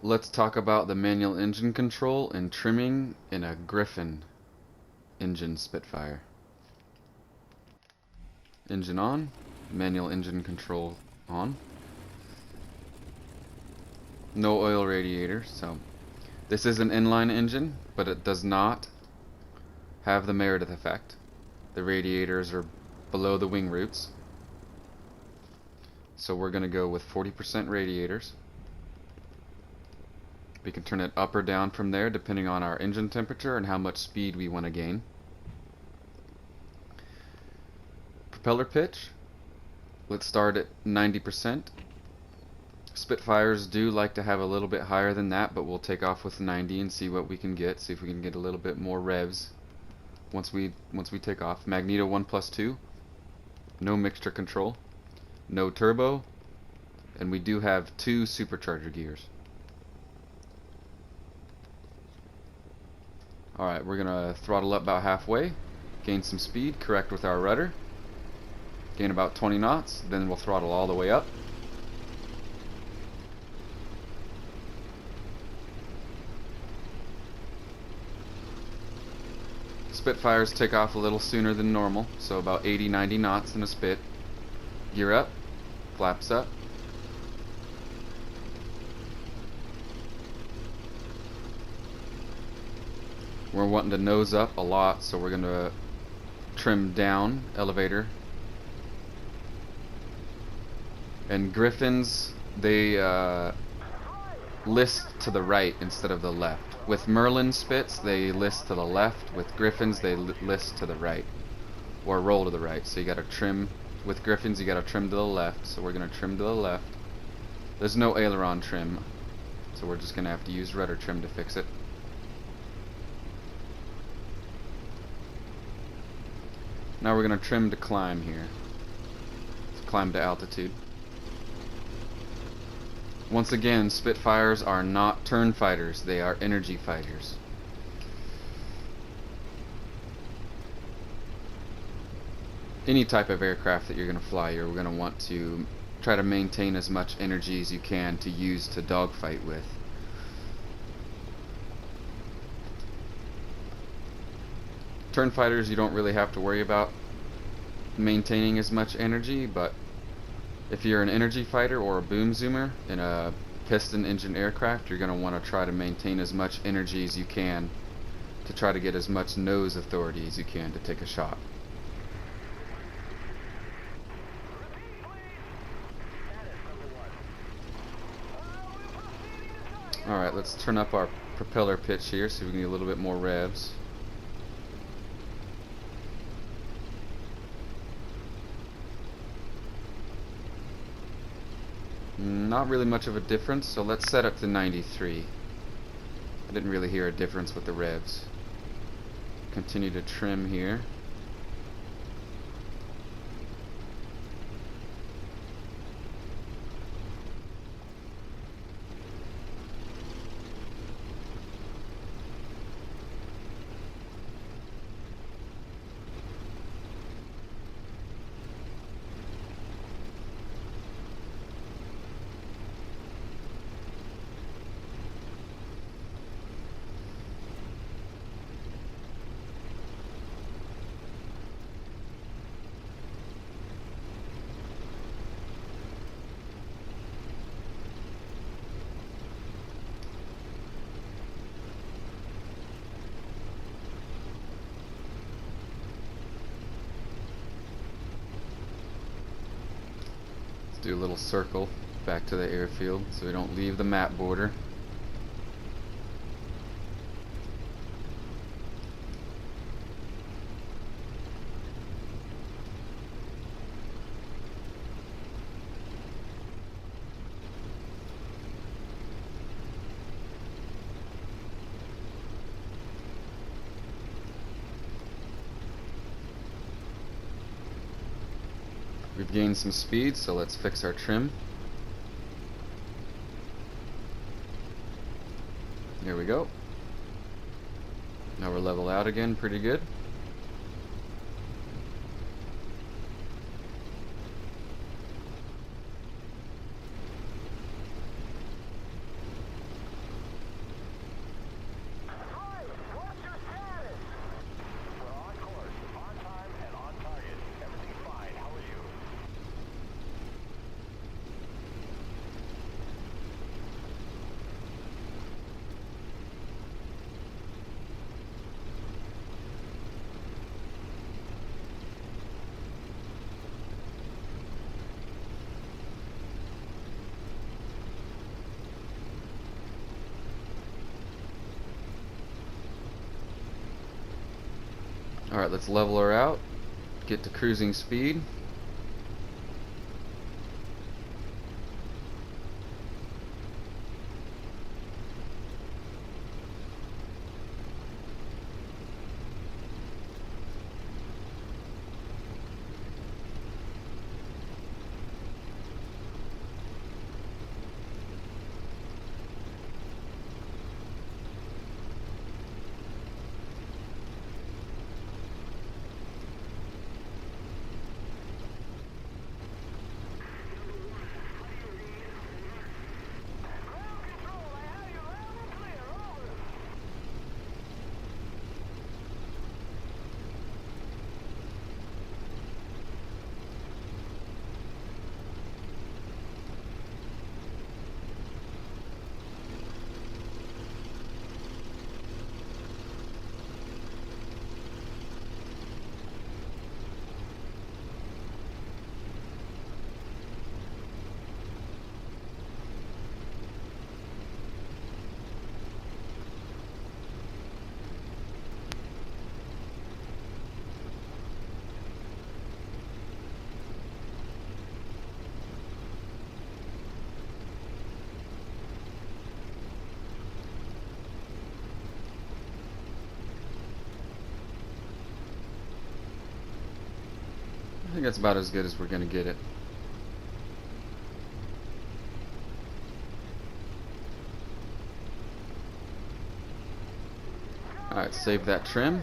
Let's talk about the manual engine control and trimming in a Griffin engine Spitfire. Engine on, manual engine control on. No oil radiator, so this is an inline engine, but it does not have the Meredith effect. The radiators are below the wing roots, so we're going to go with 40% radiators. We can turn it up or down from there depending on our engine temperature and how much speed we want to gain. Propeller pitch, let's start at 90%. Spitfires do like to have a little bit higher than that, but we'll take off with 90 and see what we can get. See if we can get a little bit more revs once we take off. Magneto 1+2, no mixture control, no turbo, and we do have 2 supercharger gears. Alright, we're gonna throttle up about halfway, gain some speed, correct with our rudder, gain about 20 knots, then we'll throttle all the way up. Spitfires take off a little sooner than normal, so about 80-90 knots in a spit. Gear up, flaps up. We're wanting to nose up a lot, so we're going to trim down elevator. And Griffins, they list to the right instead of the left. With Merlin Spits, they list to the left. With Griffins, they list to the right, or roll to the right. So you got to trim. With Griffins, you got to trim to the left. So we're going to trim to the left. There's no aileron trim, so we're just going to have to use rudder trim to fix it. Now we're going to trim to climb here. Let's climb to altitude. Once again, Spitfires are not turn fighters, they are energy fighters. Any type of aircraft that you're going to fly, you're going to want to try to maintain as much energy as you can to use to dogfight with. Turn fighters, you don't really have to worry about maintaining as much energy, but if you're an energy fighter or a boom zoomer in a piston engine aircraft, you're going to want to try to maintain as much energy as you can to try to get as much nose authority as you can to take a shot. Alright, let's turn up our propeller pitch here so we can get a little bit more revs. Not really much of a difference, so let's set up to 93. I didn't really hear a difference with the revs. Continue to trim here. Do a little circle back to the airfield so we don't leave the map border. We've gained some speed, so let's fix our trim. There we go. Now we're level out again, pretty good. Alright, let's level her out. Get to cruising speed. I think that's about as good as we're gonna get it. Alright, save that trim.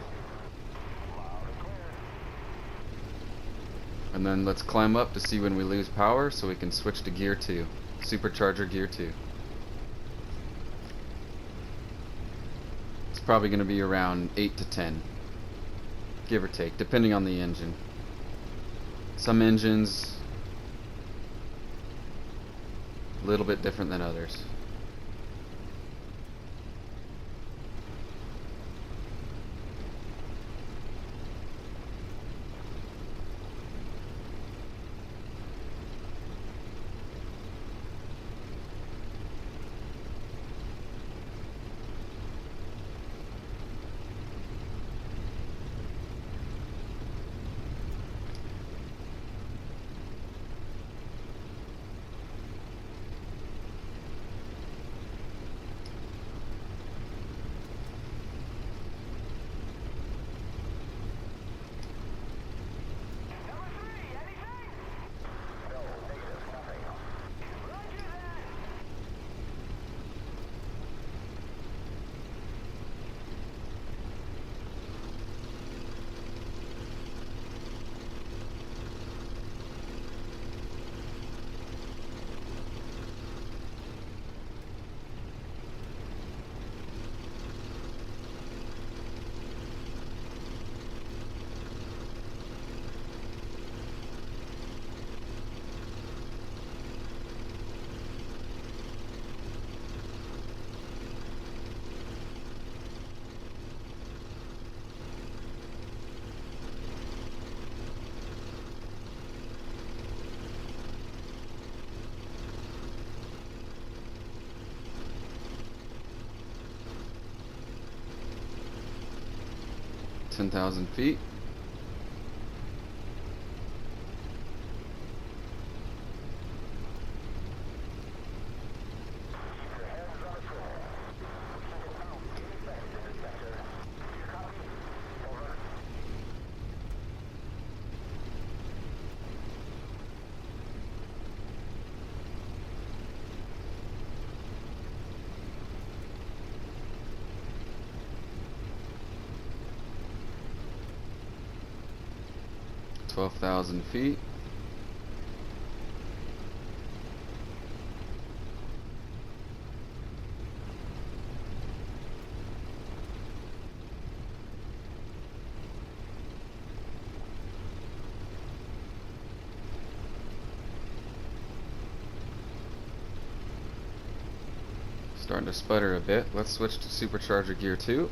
And then let's climb up to see when we lose power so we can switch to gear 2. Supercharger gear 2. It's probably going to be around 8 to 10. Give or take, depending on the engine. Some engines a little bit different than others. $10,000 feet. $12,000 feet. Starting to sputter a bit. Let's switch to supercharger gear 2.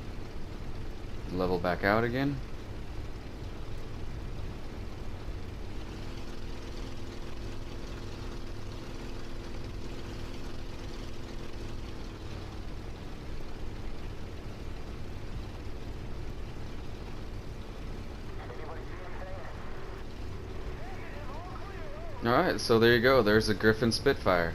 Level back out again. Alright, so there you go. There's a Griffin Spitfire.